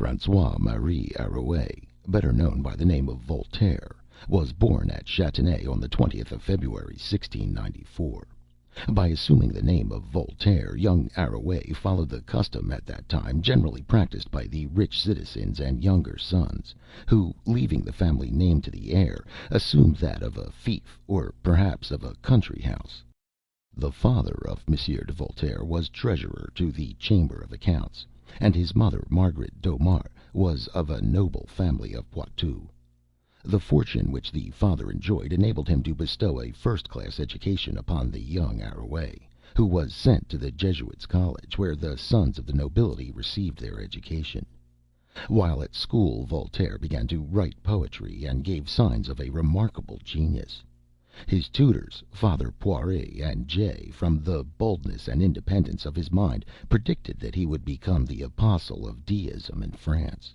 François-Marie Arouet, better known by the name of Voltaire, was born at Châtenay on the 20th of February, 1694. By assuming the name of Voltaire, young Arouet followed the custom at that time generally practiced by the rich citizens and younger sons, who, leaving the family name to the heir, assumed that of a fief, or perhaps of a country house. The father of Monsieur de Voltaire was treasurer to the Chamber of Accounts, and his mother, Margaret Domar, was of a noble family of Poitou. The fortune which the father enjoyed enabled him to bestow a first-class education upon the young Arouet, who was sent to the Jesuits' college, where the sons of the nobility received their education. While at school, Voltaire began to write poetry, and gave signs of a remarkable genius. His tutors, Father Poiret and Jay, from the boldness and independence of his mind, predicted that he would become the apostle of deism in France.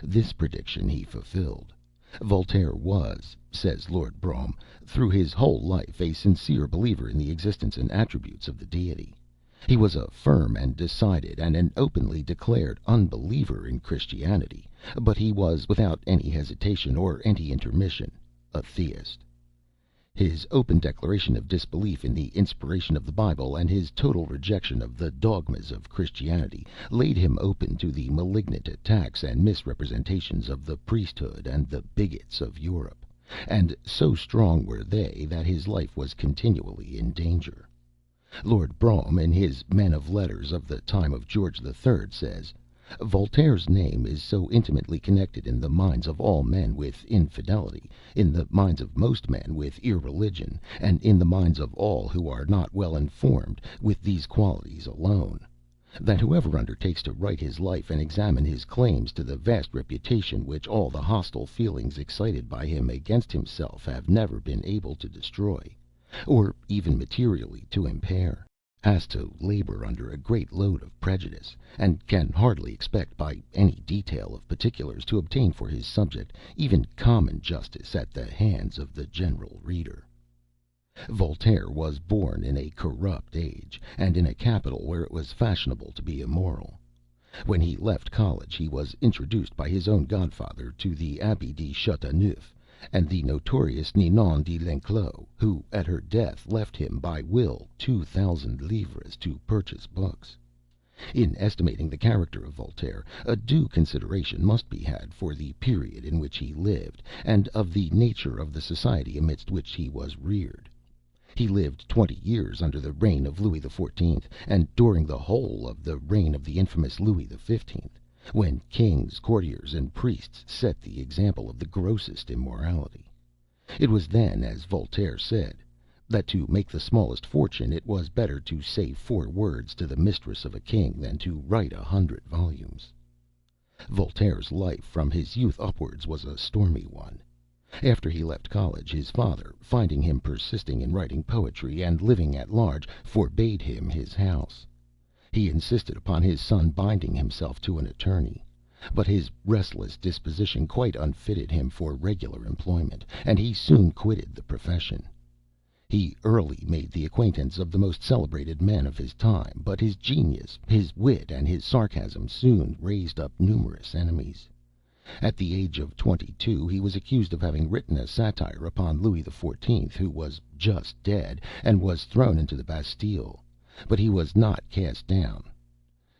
This prediction he fulfilled. Voltaire was, says Lord Brougham, through his whole life a sincere believer in the existence and attributes of the Deity. He was a firm and decided, and an openly declared unbeliever in Christianity, but he was, without any hesitation or any intermission, a theist. His open declaration of disbelief in the inspiration of the Bible, and his total rejection of the dogmas of Christianity, laid him open to the malignant attacks and misrepresentations of the priesthood and the bigots of Europe, and so strong were they that his life was continually in danger. Lord Brougham, in his Men of Letters of the time of George III, says, Voltaire's name is so intimately connected in the minds of all men with infidelity, in the minds of most men with irreligion, and in the minds of all who are not well informed with these qualities alone, that whoever undertakes to write his life and examine his claims to the vast reputation which all the hostile feelings excited by him against himself have never been able to destroy, or even materially to impair, has to labor under a great load of prejudice, and can hardly expect by any detail of particulars to obtain for his subject even common justice at the hands of the general reader. Voltaire was born in a corrupt age, and in a capital where it was fashionable to be immoral. When he left college he was introduced by his own godfather to the Abbé de Chateauneuf, and the notorious Ninon de l'Enclos, who at her death left him by will 2,000 livres to purchase books. In estimating the character of Voltaire, a due consideration must be had for the period in which he lived, and of the nature of the society amidst which he was reared. He lived 20 years under the reign of Louis XIV, and during the whole of the reign of the infamous Louis XV, when kings, courtiers, and priests set the example of the grossest immorality. It was then, as Voltaire said, that to make the smallest fortune it was better to say 4 words to the mistress of a king than to write 100 volumes. Voltaire's life from his youth upwards was a stormy one. After he left college, his father, finding him persisting in writing poetry and living at large, forbade him his house. He insisted upon his son binding himself to an attorney, but his restless disposition quite unfitted him for regular employment, and he soon quitted the profession. He early made the acquaintance of the most celebrated men of his time, but his genius, his wit, and his sarcasm soon raised up numerous enemies. At the age of 22 he was accused of having written a satire upon Louis XIV, who was just dead, and was thrown into the Bastille. But he was not cast down.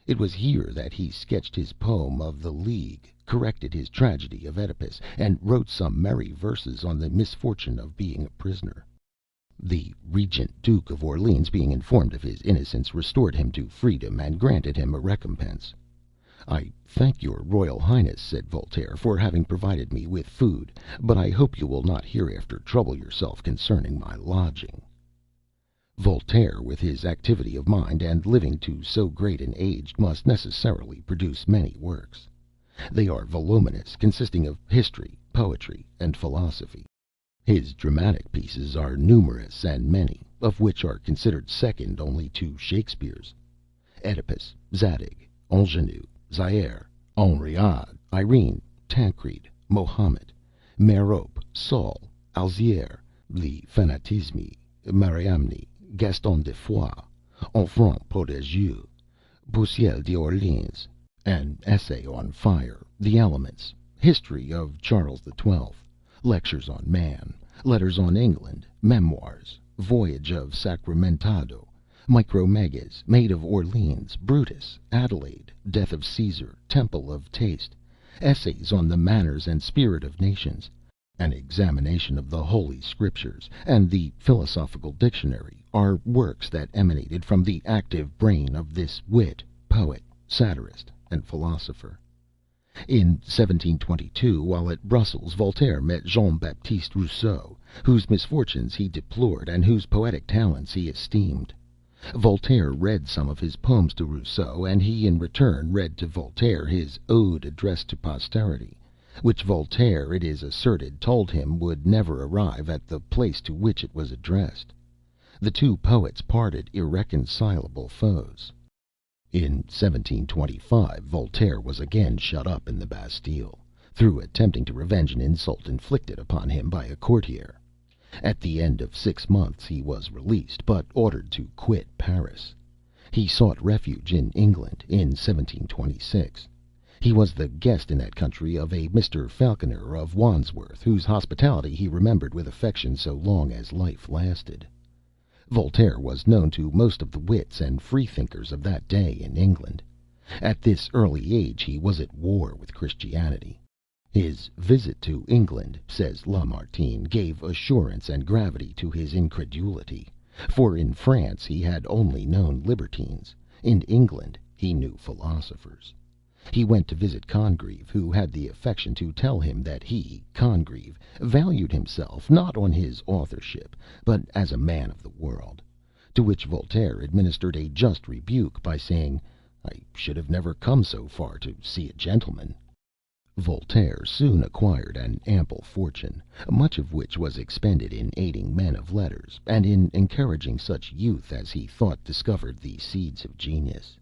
It was here that he sketched his poem of the League, corrected his tragedy of Oedipus, and wrote some merry verses on the misfortune of being a prisoner. The Regent Duke of Orleans, being informed of his innocence, restored him to freedom, and granted him a recompense. "I thank your Royal Highness," said Voltaire, "for having provided me with food, but I hope you will not hereafter trouble yourself concerning my lodging." Voltaire, with his activity of mind, and living to so great an age, must necessarily produce many works. They are voluminous, consisting of history, poetry, and philosophy. His dramatic pieces are numerous and many, of which are considered second only to Shakespeare's. Oedipus, Zadig, Ingenue, Zaire, Henriade, Irene, Tancred, Mohammed, Merope, Saul, Alzire, Le Fanatisme, Mariamne, Gaston de Foix, Enfant Prodigieux, Boussole d'Orléans, An essay on fire, the elements, history of Charles XII, lectures on man, letters on England, memoirs, voyage of Sacramentado, Micromegas, Maid of Orleans, Brutus, Adelaide, death of Caesar, temple of taste, essays on the manners and spirit of nations, an examination of the Holy Scriptures, and the Philosophical Dictionary, are works that emanated from the active brain of this wit, poet, satirist, and philosopher. In 1722, while at Brussels, Voltaire met Jean Baptiste Rousseau, whose misfortunes he deplored, and whose poetic talents he esteemed. Voltaire read some of his poems to Rousseau, and he in return read to Voltaire his Ode addressed to posterity, which Voltaire, it is asserted, told him would never arrive at the place to which it was addressed. The two poets parted irreconcilable foes. In 1725 Voltaire was again shut up in the Bastille, through attempting to revenge an insult inflicted upon him by a courtier. At the end of 6 months he was released, but ordered to quit Paris. He sought refuge in England in 1726. He was the guest in that country of a Mr. Falconer of Wandsworth, whose hospitality he remembered with affection so long as life lasted. Voltaire was known to most of the wits and freethinkers of that day in England. At this early age he was at war with Christianity. His visit to England, says Lamartine, gave assurance and gravity to his incredulity, for in France he had only known libertines, in England he knew philosophers. He went to visit Congreve, who had the affection to tell him that he, Congreve, valued himself not on his authorship, but as a man of the world; to which Voltaire administered a just rebuke by saying, "I should have never come so far to see a gentleman." Voltaire soon acquired an ample fortune, much of which was expended in aiding men of letters, and in encouraging such youth as he thought discovered the seeds of genius.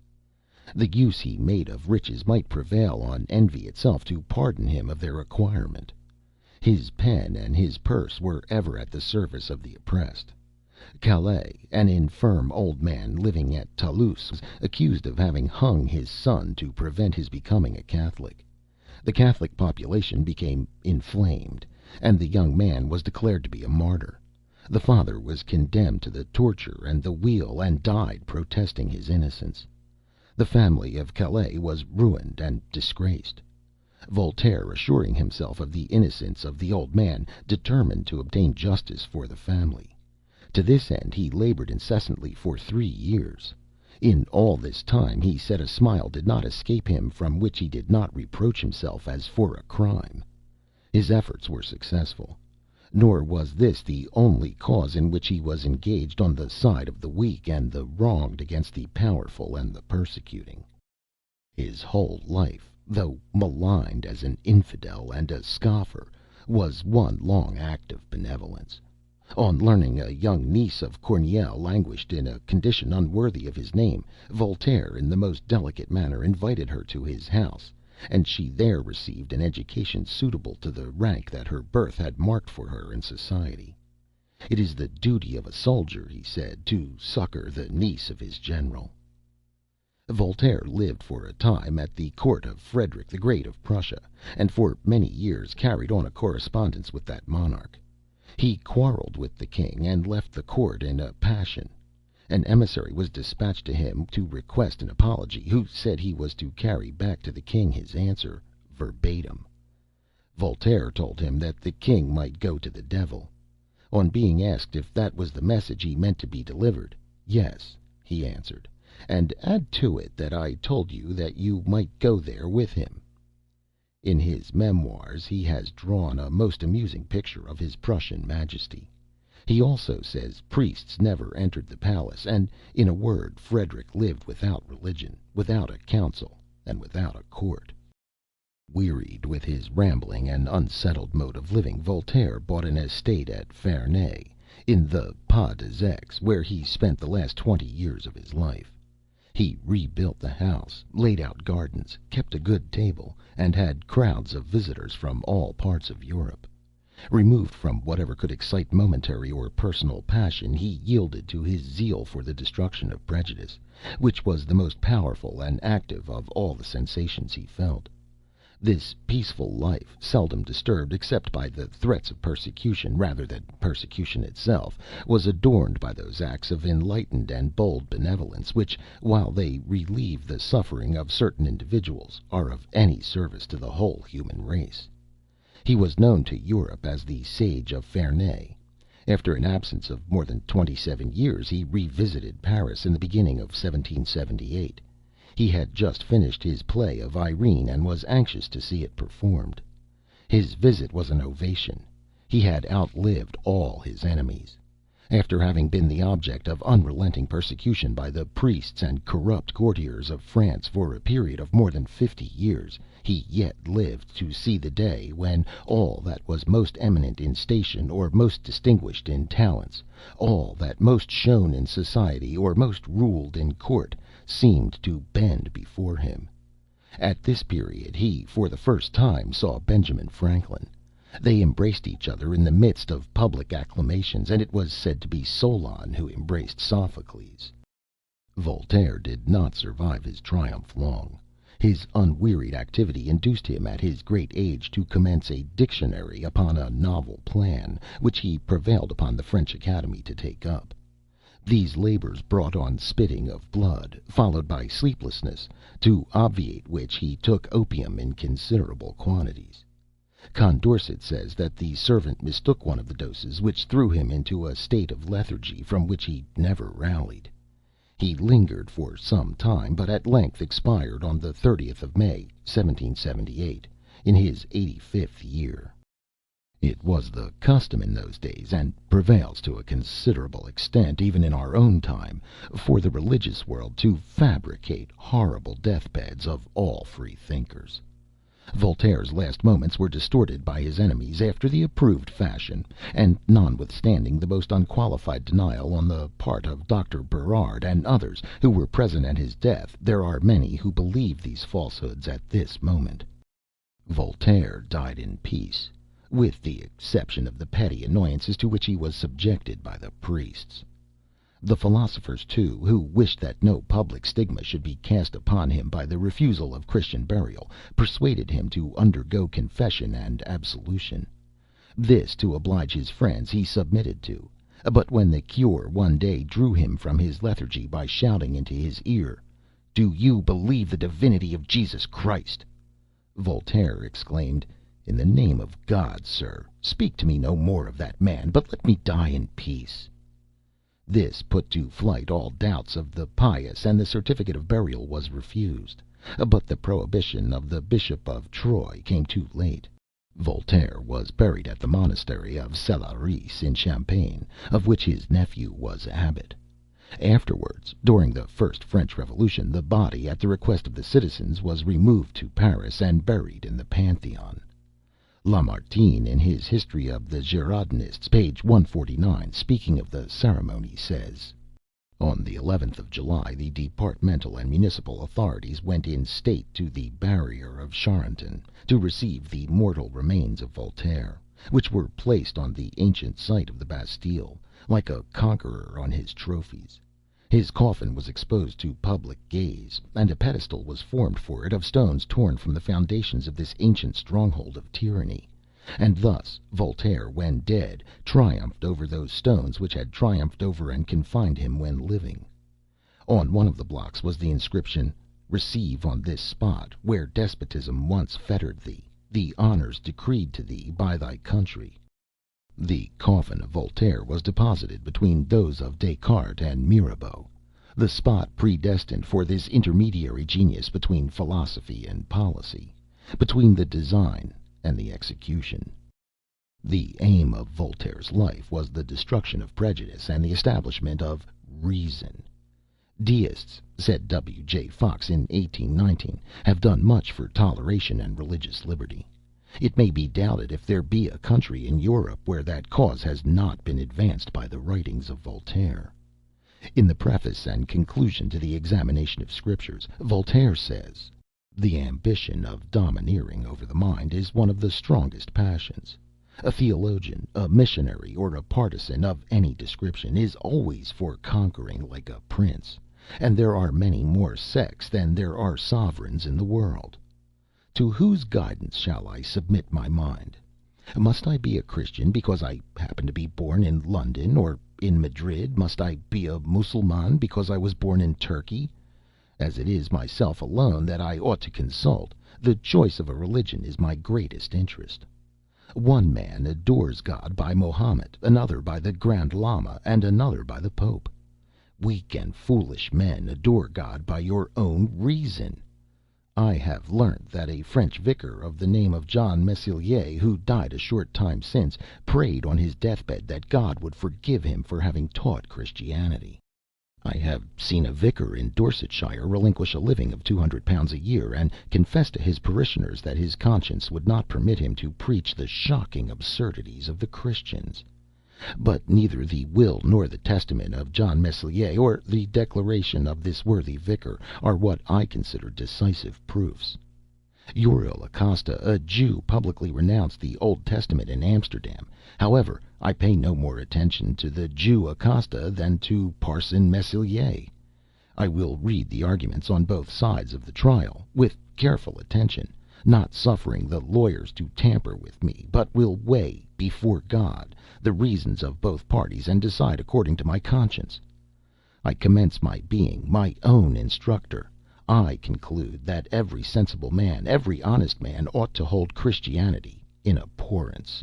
The use he made of riches might prevail on envy itself to pardon him of their acquirement. His pen and his purse were ever at the service of the oppressed. Calais, an infirm old man living at Toulouse, was accused of having hung his son to prevent his becoming a Catholic. The Catholic population became inflamed, and the young man was declared to be a martyr. The father was condemned to the torture and the wheel, and died protesting his innocence. The family of Calais was ruined and disgraced. Voltaire, assuring himself of the innocence of the old man, determined to obtain justice for the family. To this end he labored incessantly for 3 years. In all this time, he said, a smile did not escape him from which he did not reproach himself as for a crime. His efforts were successful. Nor was this the only cause in which he was engaged on the side of the weak and the wronged against the powerful and the persecuting. His whole life, though maligned as an infidel and a scoffer, was one long act of benevolence. On learning a young niece of Corneille languished in a condition unworthy of his name, Voltaire in the most delicate manner invited her to his house, and she there received an education suitable to the rank that her birth had marked for her in society. It is the duty of a soldier, he said, to succor the niece of his general. Voltaire lived for a time at the court of Frederick the Great of Prussia, and for many years carried on a correspondence with that monarch. He quarrelled with the king, and left the court in a passion. An emissary was dispatched to him to request an apology, who said he was to carry back to the king his answer verbatim. Voltaire told him that the king might go to the devil. On being asked if that was the message he meant to be delivered, "Yes," he answered, "and add to it that I told you that you might go there with him." In his memoirs he has drawn a most amusing picture of his Prussian majesty. He also says priests never entered the palace, and, in a word, Frederick lived without religion, without a council, and without a court. Wearied with his rambling and unsettled mode of living, Voltaire bought an estate at Ferney, in the Pas de Gex, where he spent the last 20 years of his life. He rebuilt the house, laid out gardens, kept a good table, and had crowds of visitors from all parts of Europe. Removed from whatever could excite momentary or personal passion, he yielded to his zeal for the destruction of prejudice, which was the most powerful and active of all the sensations he felt. This peaceful life, seldom disturbed except by the threats of persecution rather than persecution itself, was adorned by those acts of enlightened and bold benevolence which, while they relieve the suffering of certain individuals, are of any service to the whole human race. He was known to Europe as the Sage of Ferney. After an absence of more than 27 years, he revisited Paris in the beginning of 1778. He had just finished his play of Irene and was anxious to see it performed. His visit was an ovation. He had outlived all his enemies. After having been the object of unrelenting persecution by the priests and corrupt courtiers of France for a period of more than 50 years, he yet lived to see the day when all that was most eminent in station or most distinguished in talents, all that most shone in society or most ruled in court, seemed to bend before him. At this period he, for the first time, saw Benjamin Franklin. They embraced each other in the midst of public acclamations, and it was said to be Solon who embraced Sophocles. Voltaire did not survive his triumph long. His unwearied activity induced him at his great age to commence a dictionary upon a novel plan, which he prevailed upon the French Academy to take up. These labors brought on spitting of blood, followed by sleeplessness, to obviate which he took opium in considerable quantities. Condorcet says that the servant mistook one of the doses, which threw him into a state of lethargy from which he never rallied. He lingered for some time, but at length expired on the 30th of May, 1778, in his 85th year. It was the custom in those days, and prevails to a considerable extent even in our own time, for the religious world to fabricate horrible deathbeds of all freethinkers. Voltaire's last moments were distorted by his enemies after the approved fashion, and notwithstanding the most unqualified denial on the part of Dr. Berard and others who were present at his death, there are many who believe these falsehoods at this moment. Voltaire died in peace, with the exception of the petty annoyances to which he was subjected by the priests. The philosophers, too, who wished that no public stigma should be cast upon him by the refusal of Christian burial, persuaded him to undergo confession and absolution. This, to oblige his friends, he submitted to; but when the cure one day drew him from his lethargy by shouting into his ear, "Do you believe the divinity of Jesus Christ?" Voltaire exclaimed, "In the name of God, sir, speak to me no more of that man, but let me die in peace." This put to flight all doubts of the pious, and the certificate of burial was refused. But the prohibition of the Bishop of Troyes came too late. Voltaire was buried at the monastery of Cellarice in Champagne, of which his nephew was abbot. Afterwards, during the first French Revolution, the body, at the request of the citizens, was removed to Paris and buried in the Pantheon. Lamartine, in his History of the Girondinists, page 149, speaking of the ceremony, says: "On the 11th of July, the departmental and municipal authorities went in state to the barrier of Charenton, to receive the mortal remains of Voltaire, which were placed on the ancient site of the Bastille, like a conqueror on his trophies. His coffin was exposed to public gaze, and a pedestal was formed for it of stones torn from the foundations of this ancient stronghold of tyranny. And thus Voltaire, when dead, triumphed over those stones which had triumphed over and confined him when living. On one of the blocks was the inscription, 'Receive on this spot, where despotism once fettered thee, the honors decreed to thee by thy country.' The coffin of Voltaire was deposited between those of Descartes and Mirabeau, the spot predestined for this intermediary genius between philosophy and policy, between the design and the execution. The aim of Voltaire's life was the destruction of prejudice and the establishment of reason. Deists, said W. J. Fox in 1819, have done much for toleration and religious liberty. It may be doubted if there be a country in Europe where that cause has not been advanced by the writings of Voltaire. In the preface and conclusion to the Examination of Scriptures, Voltaire says, "The ambition of domineering over the mind is one of the strongest passions. A theologian, a missionary, or a partisan of any description, is always for conquering like a prince, and there are many more sects than there are sovereigns in the world. To whose guidance shall I submit my mind? Must I be a Christian because I happen to be born in London or in Madrid? Must I be a Mussulman because I was born in Turkey? As it is myself alone that I ought to consult, the choice of a religion is my greatest interest. One man adores God by Mohammed, another by the Grand Lama, and another by the Pope. Weak and foolish men adore God by your own reason. I have learnt that a French vicar of the name of John Meslier, who died a short time since, prayed on his deathbed that God would forgive him for having taught Christianity. I have seen a vicar in Dorsetshire relinquish a living of £200 a year, and confess to his parishioners that his conscience would not permit him to preach the shocking absurdities of the Christians. But neither the will nor the testament of John Meslier, or the declaration of this worthy vicar, are what I consider decisive proofs. Uriel Acosta, a Jew, publicly renounced the Old Testament in Amsterdam. However, I pay no more attention to the Jew Acosta than to Parson Meslier. I will read the arguments on both sides of the trial with careful attention, not suffering the lawyers to tamper with me, but will weigh before God the reasons of both parties and decide according to my conscience. I commence my being my own instructor. I conclude that every sensible man, every honest man, ought to hold Christianity in abhorrence.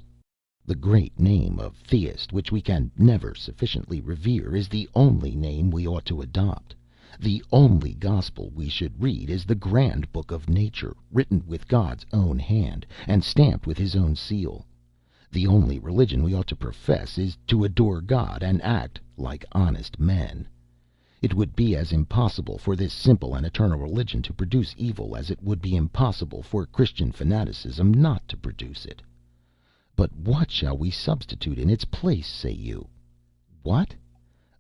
The great name of theist, which we can never sufficiently revere, is the only name we ought to adopt. The only gospel we should read is the grand book of nature, written with God's own hand, and stamped with his own seal. The only religion we ought to profess is to adore God and act like honest men. It would be as impossible for this simple and eternal religion to produce evil as it would be impossible for Christian fanaticism not to produce it. But what shall we substitute in its place, say you? What?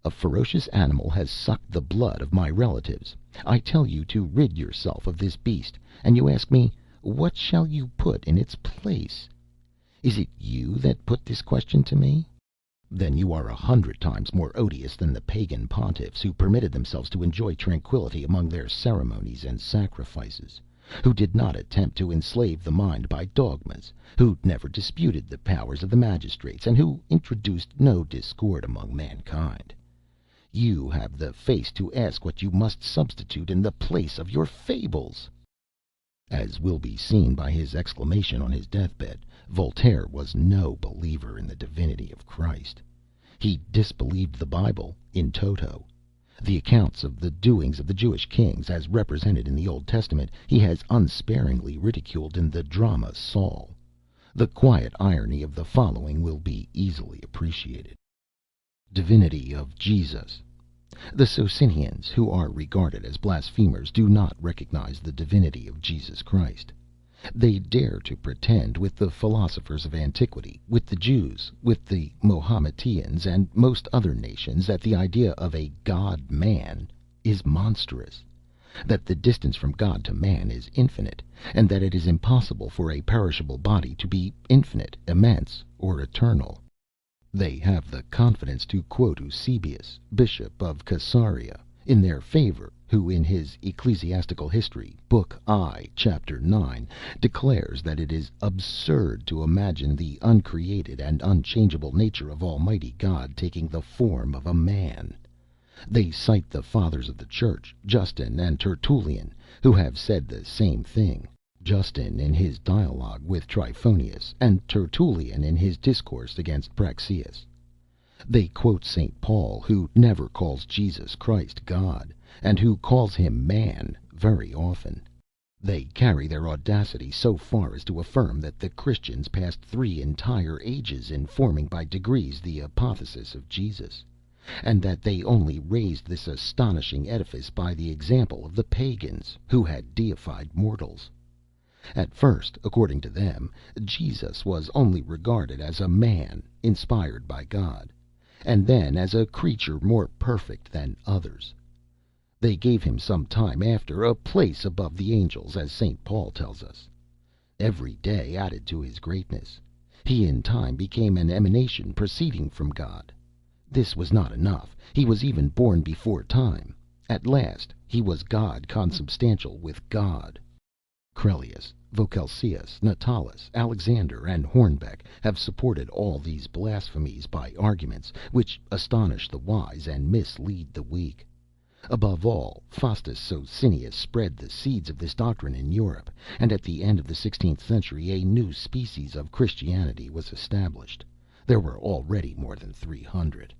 A ferocious animal has sucked the blood of my relatives. I tell you to rid yourself of this beast, and you ask me, what shall you put in its place? Is it you that put this question to me? Then you are 100 times more odious than the pagan pontiffs, who permitted themselves to enjoy tranquillity among their ceremonies and sacrifices, who did not attempt to enslave the mind by dogmas, who never disputed the powers of the magistrates, and who introduced no discord among mankind. You have the face to ask what you must substitute in the place of your fables. As will be seen by his exclamation on his deathbed, Voltaire was no believer in the divinity of Christ. He disbelieved the Bible in toto. The accounts of the doings of the Jewish kings, as represented in the Old Testament, he has unsparingly ridiculed in the drama Saul. The quiet irony of the following will be easily appreciated. Divinity of Jesus. The Socinians, who are regarded as blasphemers, do not recognize the divinity of Jesus Christ. They dare to pretend, with the philosophers of antiquity, with the Jews, with the Mahometans, and most other nations, that the idea of a God-man is monstrous, that the distance from God to man is infinite, and that it is impossible for a perishable body to be infinite, immense, or eternal. They have the confidence to quote Eusebius, Bishop of Caesarea, in their favor, who in his Ecclesiastical History, Book I, Chapter 9, declares that it is absurd to imagine the uncreated and unchangeable nature of Almighty God taking the form of a man. They cite the Fathers of the Church, Justin and Tertullian, who have said the same thing. Justin in his dialogue with Tryphonius, and Tertullian in his discourse against Praxeas. They quote St. Paul, who never calls Jesus Christ God, and who calls him man very often. They carry their audacity so far as to affirm that the Christians passed 3 entire ages in forming by degrees the apotheosis of Jesus, and that they only raised this astonishing edifice by the example of the pagans, who had deified mortals. At first, according to them, Jesus was only regarded as a man inspired by God, and then as a creature more perfect than others. They gave him some time after a place above the angels, as St. Paul tells us. Every day added to his greatness. He in time became an emanation proceeding from God. This was not enough. He was even born before time. At last he was God consubstantial with God. Crellius, Vogelsius, Natalis, Alexander, and Hornbeck have supported all these blasphemies by arguments which astonish the wise and mislead the weak. Above all, Faustus Socinius spread the seeds of this doctrine in Europe, and at the end of the 16th century a new species of Christianity was established. There were already more than 300.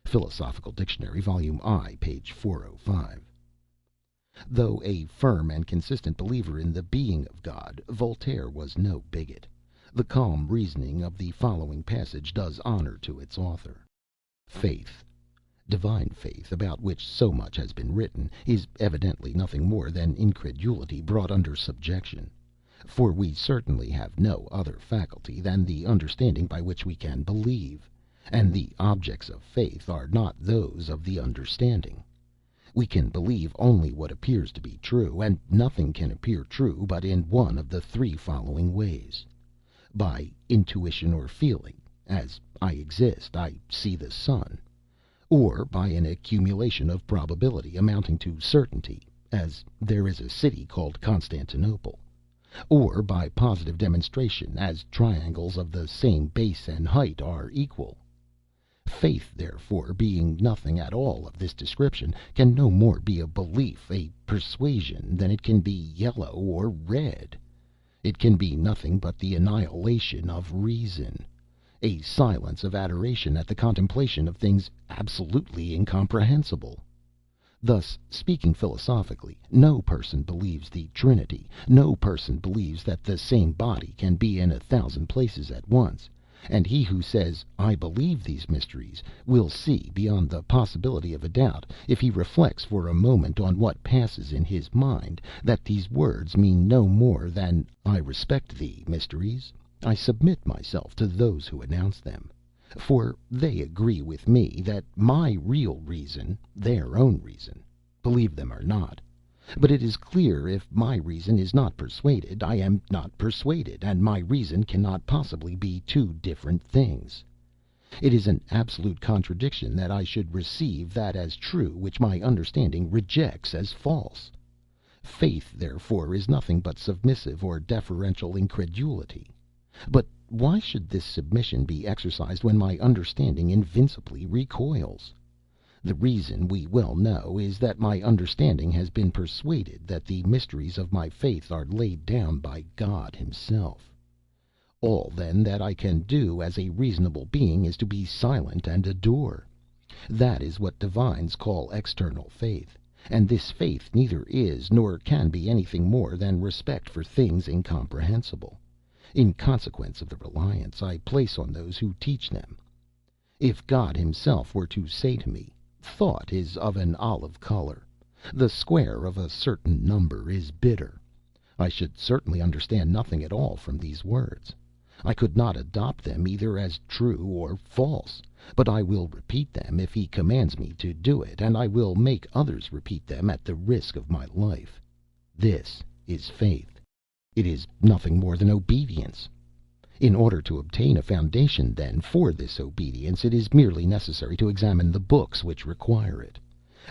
Philosophical Dictionary, Volume I, page 405. Though a firm and consistent believer in the being of God, Voltaire was no bigot. The calm reasoning of the following passage does honor to its author. Faith, divine faith, about which so much has been written, is evidently nothing more than incredulity brought under subjection. For we certainly have no other faculty than the understanding by which we can believe, and the objects of faith are not those of the understanding. We can believe only what appears to be true, and nothing can appear true but in one of the three following ways: by intuition or feeling, as I exist, I see the sun; or by an accumulation of probability amounting to certainty, as there is a city called Constantinople; or by positive demonstration, as triangles of the same base and height are equal. Faith, therefore, being nothing at all of this description, can no more be a belief, a persuasion, than it can be yellow or red. It can be nothing but the annihilation of reason, a silence of adoration at the contemplation of things absolutely incomprehensible. Thus, speaking philosophically, no person believes the Trinity, no person believes that the same body can be in 1,000 places at once. And he who says, I believe these mysteries, will see, beyond the possibility of a doubt, if he reflects for a moment on what passes in his mind, that these words mean no more than, I respect thee, mysteries, I submit myself to those who announce them. For they agree with me that my real reason, their own reason, believe them or not. But it is clear, if my reason is not persuaded, I am not persuaded, and my reason cannot possibly be two different things. It is an absolute contradiction that I should receive that as true which my understanding rejects as false. Faith, therefore, is nothing but submissive or deferential incredulity. But why should this submission be exercised when my understanding invincibly recoils? The reason, we well know, is that my understanding has been persuaded that the mysteries of my faith are laid down by God himself. All, then, that I can do as a reasonable being is to be silent and adore. That is what divines call external faith, and this faith neither is nor can be anything more than respect for things incomprehensible, in consequence of the reliance I place on those who teach them. If God himself were to say to me, thought is of an olive color, the square of a certain number is bitter, I should certainly understand nothing at all from these words. I could not adopt them either as true or false, but I will repeat them if he commands me to do it, and I will make others repeat them at the risk of my life. This is faith. It is nothing more than obedience. In order to obtain a foundation, then, for this obedience, it is merely necessary to examine the books which require it.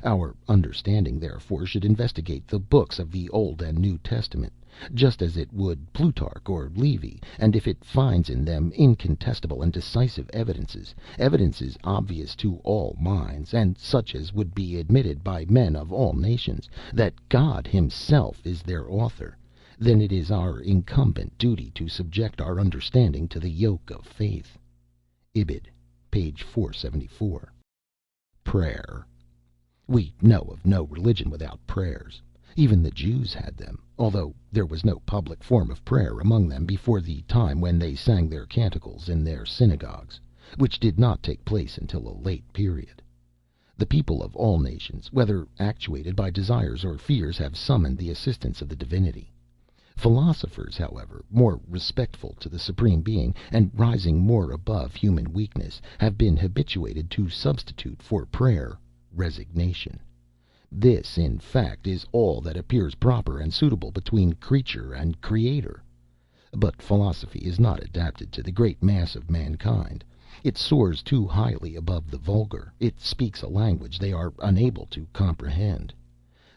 Our understanding, therefore, should investigate the books of the Old and New Testament, just as it would Plutarch or Livy, and if it finds in them incontestable and decisive evidences, evidences obvious to all minds, and such as would be admitted by men of all nations, that God himself is their author, then it is our incumbent duty to subject our understanding to the yoke of faith. Ibid, page 474. Prayer. We know of no religion without prayers. Even the Jews had them, although there was no public form of prayer among them before the time when they sang their canticles in their synagogues, which did not take place until a late period. The people of all nations, whether actuated by desires or fears, have summoned the assistance of the divinity. Philosophers, however, more respectful to the Supreme Being, and rising more above human weakness, have been habituated to substitute for prayer resignation. This, in fact, is all that appears proper and suitable between creature and Creator. But philosophy is not adapted to the great mass of mankind. It soars too highly above the vulgar. It speaks a language they are unable to comprehend.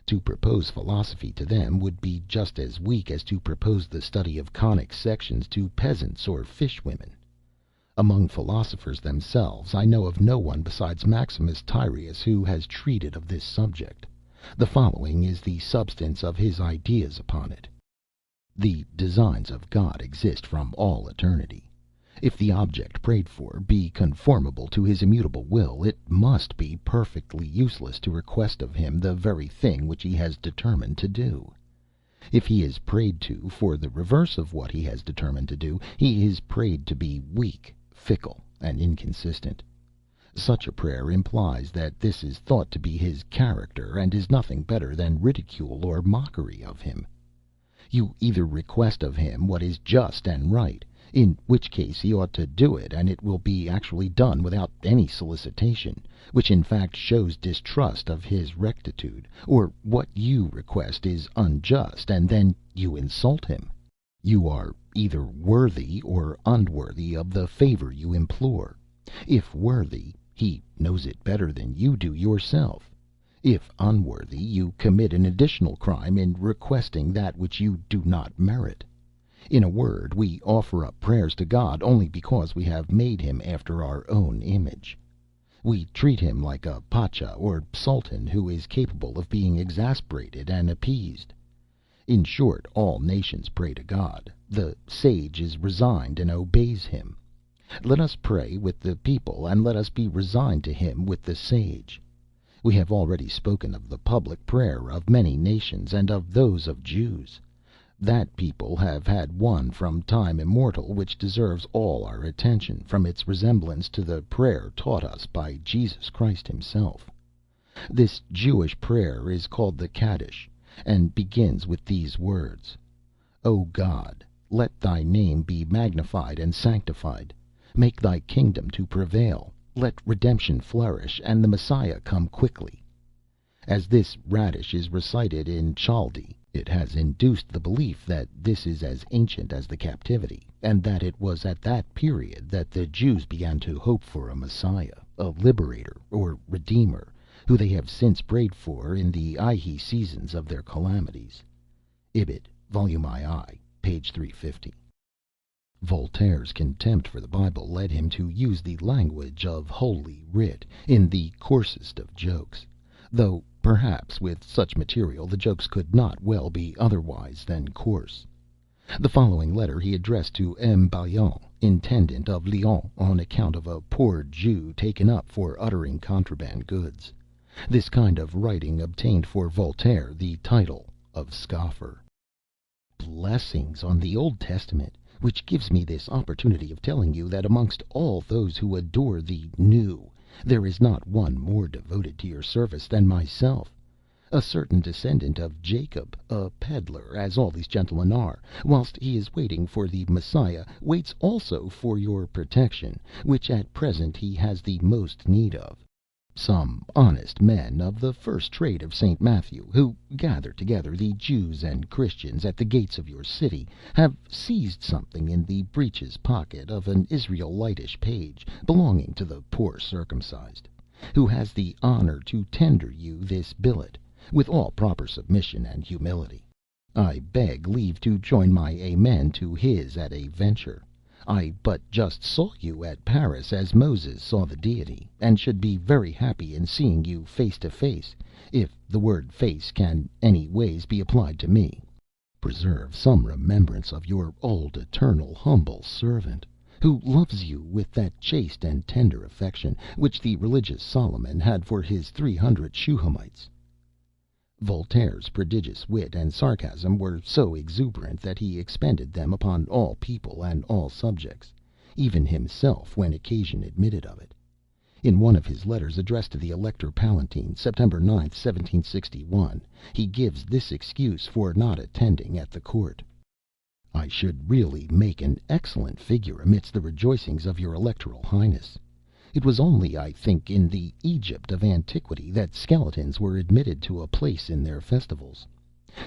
To propose philosophy to them would be just as weak as to propose the study of conic sections to peasants or fishwomen. Among philosophers themselves, I know of no one besides Maximus Tyrius who has treated of this subject. The following is the substance of his ideas upon it. The designs of God exist from all eternity. If the object prayed for be conformable to his immutable will, it must be perfectly useless to request of him the very thing which he has determined to do. If he is prayed to for the reverse of what he has determined to do, he is prayed to be weak, fickle, and inconsistent. Such a prayer implies that this is thought to be his character, and is nothing better than ridicule or mockery of him. You either request of him what is just and right, in which case he ought to do it, and it will be actually done without any solicitation, which in fact shows distrust of his rectitude; or what you request is unjust, and then you insult him. You are either worthy or unworthy of the favor you implore. If worthy, he knows it better than you do yourself. If unworthy, you commit an additional crime in requesting that which you do not merit. In a word, we offer up prayers to God only because we have made him after our own image. We treat him like a pacha or sultan who is capable of being exasperated and appeased. In short, all nations pray to God. The sage is resigned and obeys him. Let us pray with the people, and let us be resigned to him with the sage. We have already spoken of the public prayer of many nations, and of those of Jews. That people have had one from time immemorial which deserves all our attention, from its resemblance to the prayer taught us by Jesus Christ himself. This Jewish prayer is called the Kaddish, and begins with these words: O God, let thy name be magnified and sanctified. Make thy kingdom to prevail. Let redemption flourish, and the Messiah come quickly. As this radish is recited in Chaldee, it has induced the belief that this is as ancient as the captivity, and that it was at that period that the Jews began to hope for a Messiah, a liberator or redeemer, who they have since prayed for in the Ihy seasons of their calamities. Ibid, Volume II, page 350. Voltaire's contempt for the Bible led him to use the language of Holy Writ in the coarsest of jokes, though perhaps with such material the jokes could not well be otherwise than coarse. The following letter he addressed to M. Baillion, intendant of Lyons, on account of a poor Jew taken up for uttering contraband goods. This kind of writing obtained for Voltaire the title of scoffer. Blessings on the Old Testament, which gives me this opportunity of telling you that amongst all those who adore the New, there is not one more devoted to your service than myself. A certain descendant of Jacob, a peddler, as all these gentlemen are, whilst he is waiting for the Messiah, waits also for your protection, which at present he has the most need of. Some honest men of the first trade of St. Matthew, who gather together the Jews and Christians at the gates of your city, have seized something in the breeches pocket of an Israelitish page, belonging to the poor circumcised, who has the honor to tender you this billet, with all proper submission and humility. I beg leave to join my amen to his at a venture. I but just saw you at Paris as Moses saw the Deity, and should be very happy in seeing you face to face, if the word face can any ways be applied to me. Preserve some remembrance of your old eternal humble servant, who loves you with that chaste and tender affection which the religious Solomon had for his 300 Shuhamites. Voltaire's prodigious wit and sarcasm were so exuberant that he expended them upon all people and all subjects, even himself when occasion admitted of it. In one of his letters addressed to the Elector Palatine, September 9th, 1761, he gives this excuse for not attending at the court: I should really make an excellent figure amidst the rejoicings of your Electoral Highness. It was only, I think, in the Egypt of antiquity that skeletons were admitted to a place in their festivals.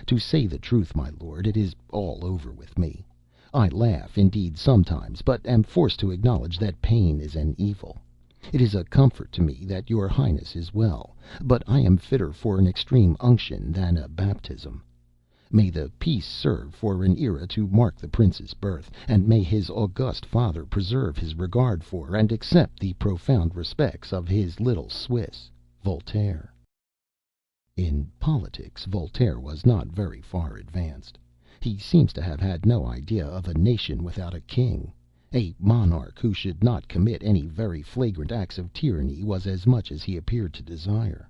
To say the truth, my lord, it is all over with me. I laugh, indeed, sometimes, but am forced to acknowledge that pain is an evil. It is a comfort to me that your highness is well, but I am fitter for an extreme unction than a baptism. May the peace serve for an era to mark the prince's birth, and may his august father preserve his regard for, and accept the profound respects of his little Swiss, Voltaire. In politics, Voltaire was not very far advanced. He seems to have had no idea of a nation without a king. A monarch who should not commit any very flagrant acts of tyranny was as much as he appeared to desire.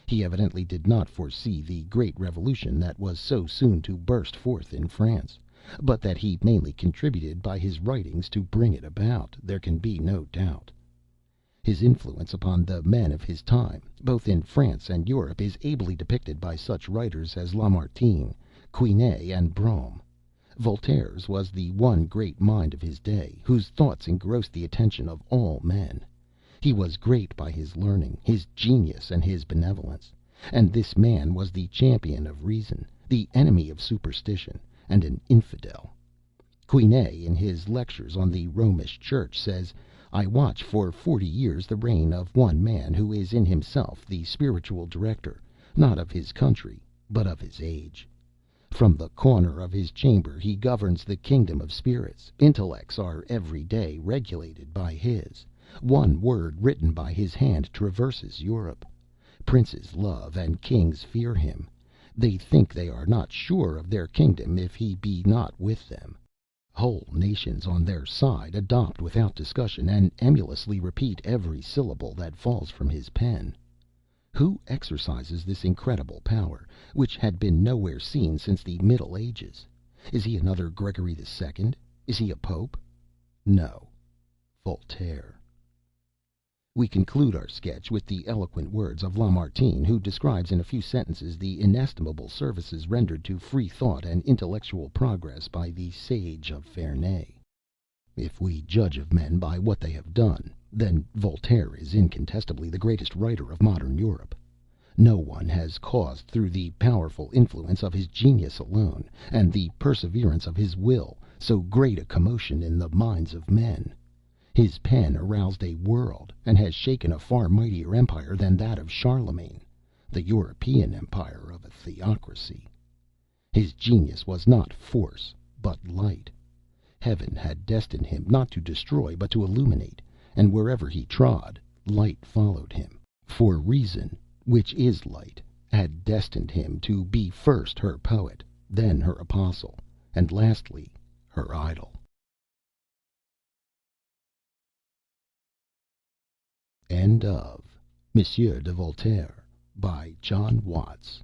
He evidently did not foresee the great revolution that was so soon to burst forth in France, but that he mainly contributed by his writings to bring it about, there can be no doubt. His influence upon the men of his time, both in France and Europe, is ably depicted by such writers as Lamartine, Quinet, and Brome. Voltaire's was the one great mind of his day, whose thoughts engrossed the attention of all men. He was great by his learning, his genius, and his benevolence; and this man was the champion of reason, the enemy of superstition, and an infidel. Quinet, in his lectures on the Romish Church, says, "I watch for 40 years the reign of one man who is in himself the spiritual director, not of his country, but of his age. From the corner of his chamber he governs the kingdom of spirits. Intellects are every day regulated by his. One word written by his hand traverses Europe. Princes love and kings fear him. They think they are not sure of their kingdom if he be not with them. Whole nations on their side adopt without discussion, and emulously repeat every syllable that falls from his pen. Who exercises this incredible power, which had been nowhere seen since the Middle Ages? Is he another Gregory II? Is he a pope? No, Voltaire." We conclude our sketch with the eloquent words of Lamartine, who describes in a few sentences the inestimable services rendered to free thought and intellectual progress by the sage of Ferney. If we judge of men by what they have done, then Voltaire is incontestably the greatest writer of modern Europe. No one has caused, through the powerful influence of his genius alone, and the perseverance of his will, so great a commotion in the minds of men. His pen aroused a world, and has shaken a far mightier empire than that of Charlemagne, the European empire of a theocracy. His genius was not force, but light. Heaven had destined him not to destroy, but to illuminate, and wherever he trod, light followed him. For reason, which is light, had destined him to be first her poet, then her apostle, and lastly her idol. End of Monsieur de Voltaire, by John Watts.